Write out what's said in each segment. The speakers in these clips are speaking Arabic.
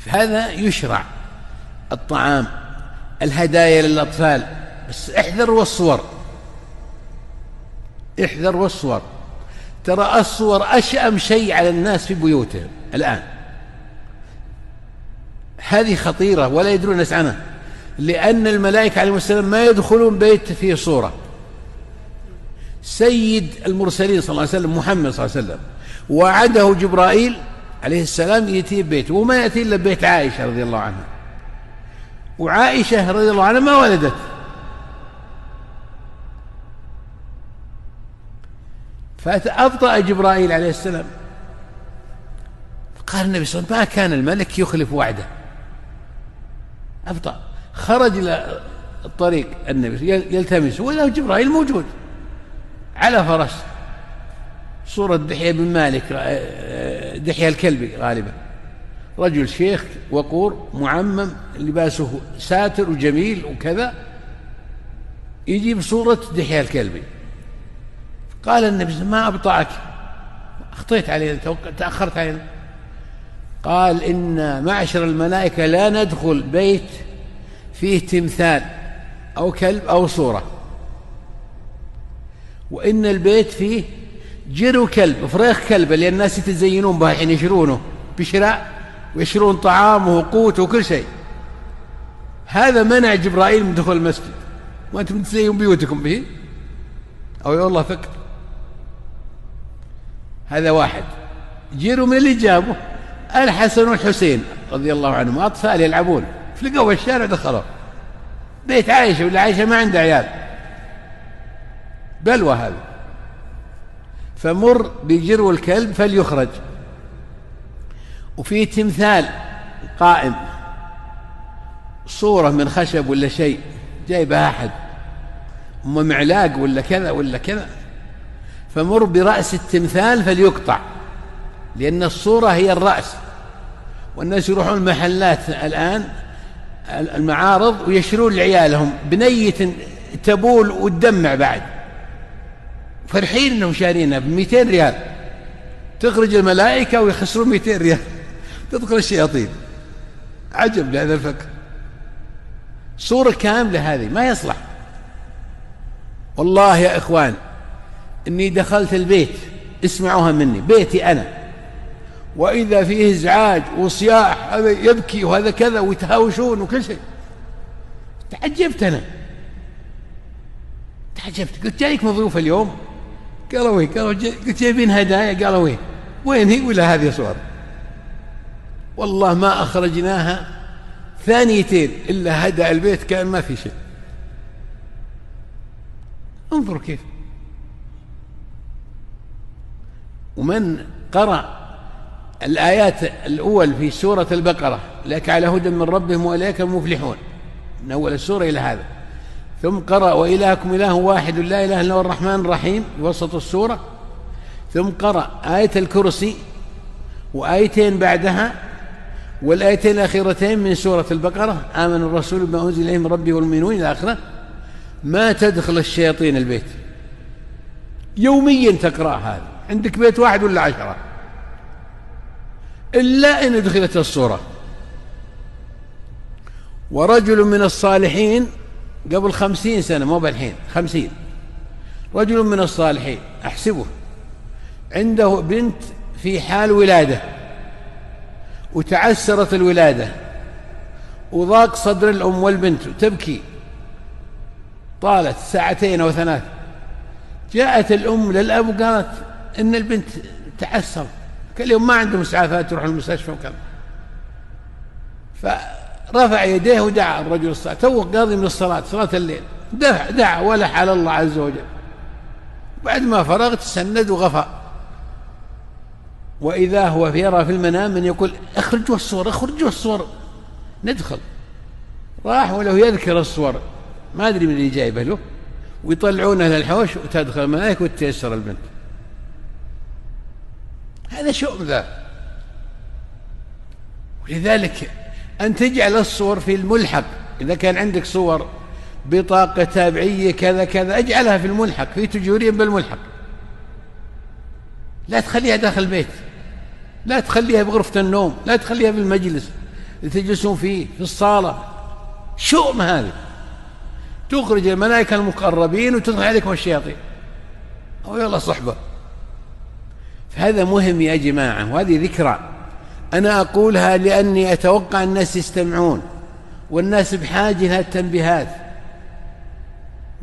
فهذا يشرع الطعام، الهدايا للأطفال، بس احذر والصور، احذر والصور. ترى الصور أشأم شيء على الناس في بيوتهم الآن، هذه خطيرة ولا يدرون الناس عنها، لأن الملائكة عليهم السلام ما يدخلون بيت فيه صورة. سيد المرسلين صلى الله عليه وسلم محمد صلى الله عليه وسلم وعده جبرائيل عليه السلام يأتي بيته، وما يأتي إلا بيت عائشة رضي الله عنها، وعائشة رضي الله عنها ما ولدت. فأبطأ جبرائيل عليه السلام، قال النبي صلى الله عليه وسلم: ما كان الملك يخلف وعده. أبطأ، خرج إلى الطريق النبي يلتمس، وإذا جبرائيل موجود على فرس، صورة دحية بن مالك، دحية الكلبي غالبا، رجل شيخ وقور معمم، لباسه ساتر وجميل وكذا، يجيب صورة دحية الكلبي. قال النبي: ما أبطأك، أخطيت علينا، تأخرت علينا. قال: إن معشر الملائكة لا ندخل بيت فيه تمثال أو كلب أو صورة، وإن البيت فيه جرو كلب، فريخ كلب، لأن الناس يتزينون به حين يشرونه بشراء، ويشرون طعامه وقوته وكل شيء. هذا منع جبرائيل من دخول المسجد، وأنتم تزينون بيوتكم به، أو يا الله فكر. هذا واحد. جيروا من اللي جابه الحسن والحسين رضي الله عنهم، أطفال يلعبون، فلقوا الشارع دخلوا بيت عائشة، ولا عائشة ما عندها عيال، بلوى هذا. فمر بجرو الكلب فليخرج. وفي تمثال قائم، صورة من خشب ولا شيء جايبها أحد، أما معلاق ولا كذا ولا كذا، فمر برأس التمثال فليقطع، لأن الصورة هي الرأس. والناس يروحون المحلات الآن المعارض ويشرون لعيالهم بنية تبول وتدمع بعد، فرحين أنهم شارينها ب200 ريال، تخرج الملائكة ويخسرون 200 ريال، تدخل الشياطين. عجب لهذا الفكر. صورة كاملة هذه ما يصلح. والله يا إخوان إني دخلت البيت، اسمعوها مني، بيتي أنا، وإذا فيه إزعاج وصياح، هذا يبكي وهذا كذا ويتهاوشون وكل شيء، تعجبت أنا، تعجبت. قلت: جايك مضيوف اليوم؟ قالوا: وين؟ قالوا: قلت: جايبين هدايا؟ قالوا: وين؟ وين هي؟ ولا هذه صور؟ والله ما أخرجناها ثانيتين إلا هدأ البيت كأن ما في شيء. انظروا كيف. ومن قرأ الآيات الأول في سورة البقرة: لك على هدى من ربهم وإليك المفلحون، من أول السورة إلى هذا، ثم قرأ: وإلهكم إله واحد لا إله إلا هو الرحمن الرحيم في وسط السورة، ثم قرأ آية الكرسي وآيتين بعدها والآيتين الأخيرتين من سورة البقرة: آمن الرسول بما أنزل إليه من ربه والمؤمنون إلى آخره. ما تدخل الشياطين البيت، يوميا تقرأ هذا، عندك بيت واحد ولا 10، إلا إن دخلت الصورة. ورجل من الصالحين قبل 50 سنة، مو بالحين، 50، رجل من الصالحين أحسبه عنده بنت في حال ولادة، وتعسرت الولادة، وضاق صدر الأم والبنت تبكي، طالت 2 أو 3 ساعات. جاءت الأم للأب وقالت إن البنت تعسر، كل يوم ما عنده مسعافات تروح المستشفى وكذا. فرفع يديه ودعا الرجل الصالح، توه قاضي من الصلاة، صلاة الليل، دعا ولح على الله عز وجل. بعد ما فرغ تسند وغفى، وإذا هو يرى في المنام من يقول: اخرجوا الصور، اخرجوا الصور، ندخل. راح وله يذكر الصور، ما أدري من اللي جايبه له، ويطلعونه للحوش، وتدخل الملائكة وتيسر البنت. هذا شؤم ذا. ولذلك أن تجعل الصور في الملحق، إذا كان عندك صور بطاقة تابعية كذا كذا، اجعلها في الملحق، في تجوريا بالملحق، لا تخليها داخل البيت، لا تخليها بغرفة النوم، لا تخليها في المجلس، تجلسون فيه في الصالة، شؤم هذه، تخرج الملائكة المقربين وتدخل عليكم الشياطين، أو يلا صحبة. فهذا مهم يا جماعة، وهذه ذكرى أنا أقولها لأني أتوقع الناس يستمعون، والناس بحاجة لها التنبيهات،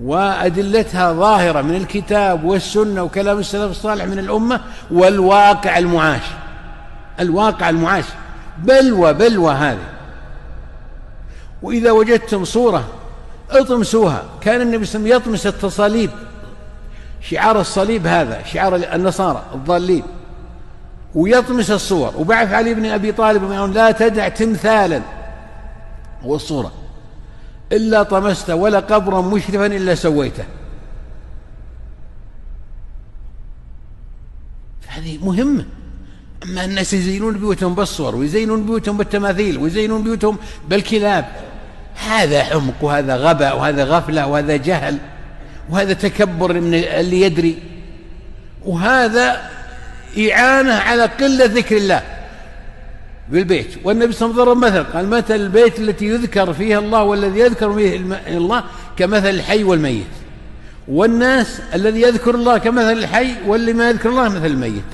وأدلتها ظاهرة من الكتاب والسنة وكلام السلف الصالح من الأمة والواقع المعاش. الواقع المعاش بلوى هذه. وإذا وجدتم صورة اطمسوها. كان النبي صلى الله عليه وسلم يطمس التصاليب، شعار الصليب هذا شعار النصارى الضالين، ويطمس الصور. وبعث علي بن أبي طالب لا تدع تمثالا والصورة إلا طمسته، ولا قبرا مشرفا إلا سويته. هذه مهمة. أما الناس يزينون بيوتهم بالصور، ويزينون بيوتهم بالتماثيل، ويزينون بيوتهم بالكلاب، هذا حمق، وهذا غباء، وهذا غفلة، وهذا جهل، وهذا تكبر من اللي يدري، وهذا إعانة على قلة ذكر الله بالبيت. والنبي صلى الله عليه وسلم ضرب مثل، قال مثل البيت التي يذكر فيها الله والذي يذكر فيه الله كمثل الحي والميت، والناس الذي يذكر الله كمثل الحي، واللي ما يذكر الله مثل الميت.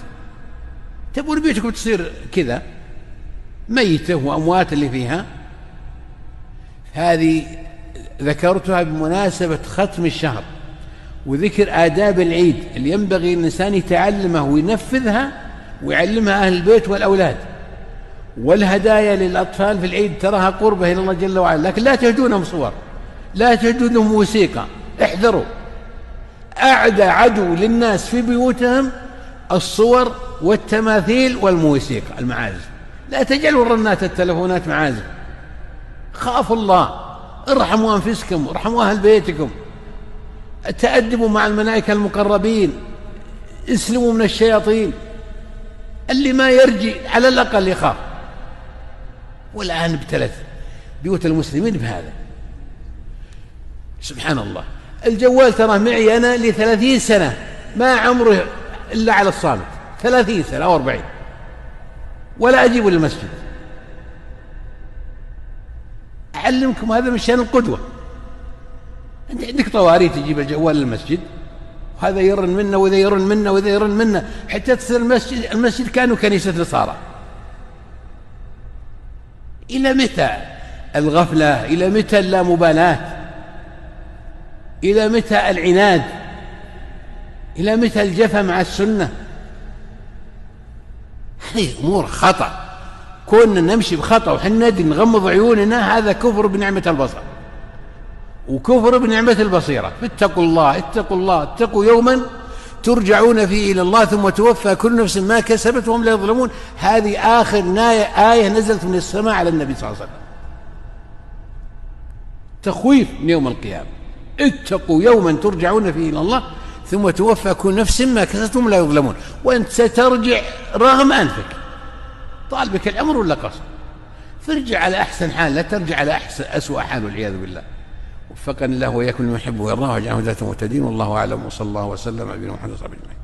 تبون بيتكم تصير كذا ميتة وأموات اللي فيها؟ هذه ذكرتها بمناسبة ختم الشهر وذكر آداب العيد اللي ينبغي الإنسان يتعلمها وينفذها ويعلمها أهل البيت والأولاد. والهدايا للأطفال في العيد تراها قربة إلى الله جل وعلا، لكن لا تهدونهم صور، لا تهدونهم موسيقى. احذروا، أعدى عدو للناس في بيوتهم الصور والتماثيل والموسيقى، المعازف. لا تجعلوا رنات التلفونات معازف. خافوا الله، ارحموا أنفسكم، ارحموا أهل بيتكم، تأدبوا مع الملائكة المقربين، اسلموا من الشياطين. اللي ما يرجي على الأقل يخاف. والآن ابتلت بيوت المسلمين بهذا، سبحان الله. الجوال ترى معي أنا ل30 سنة ما عمره إلا على الصامت، 30 سنة أو 40، ولا أجيب للمسجد. أعلمكم هذا من شأن القدوة. أنت عندك طواري تجيب الجوال للمسجد، وهذا يرن منا وإذا يرن منا وإذا يرن منا، حتى تصير المسجد كانوا كنيسة نصارى. إلى متى الغفلة؟ إلى متى اللامبالاة؟ إلى متى العناد؟ إلى متى الجفا مع السنة؟ هذه أمور خطأ. كنا نمشي بخطأ وحنا نغمض عيوننا، هذا كفر بنعمة البصر وكفر بنعمة البصيرة. فاتقوا الله، اتقوا الله، اتقوا يوما ترجعون فيه إلى الله ثم توفى كل نفس ما كسبت وهم لا يظلمون. هذه آخر آية نزلت من السماء على النبي صلى الله عليه وسلم، تخويف من يوم القيامة. اتقوا يوما ترجعون فيه إلى الله ثم توفى كل نفس ما كسبت وهم لا يظلمون. وأنت سترجع رغم أنفك، طالبك العمر ولا قصر، فارجع على أحسن حال، لا ترجع على أسوأ حال والعياذ بالله. وفقني الله وإياكم لما يحب ويرضاه، واجعله هداة مهتدين. والله أعلم، وصلى الله وسلم على نبينا محمد صلى الله عليه وسلم.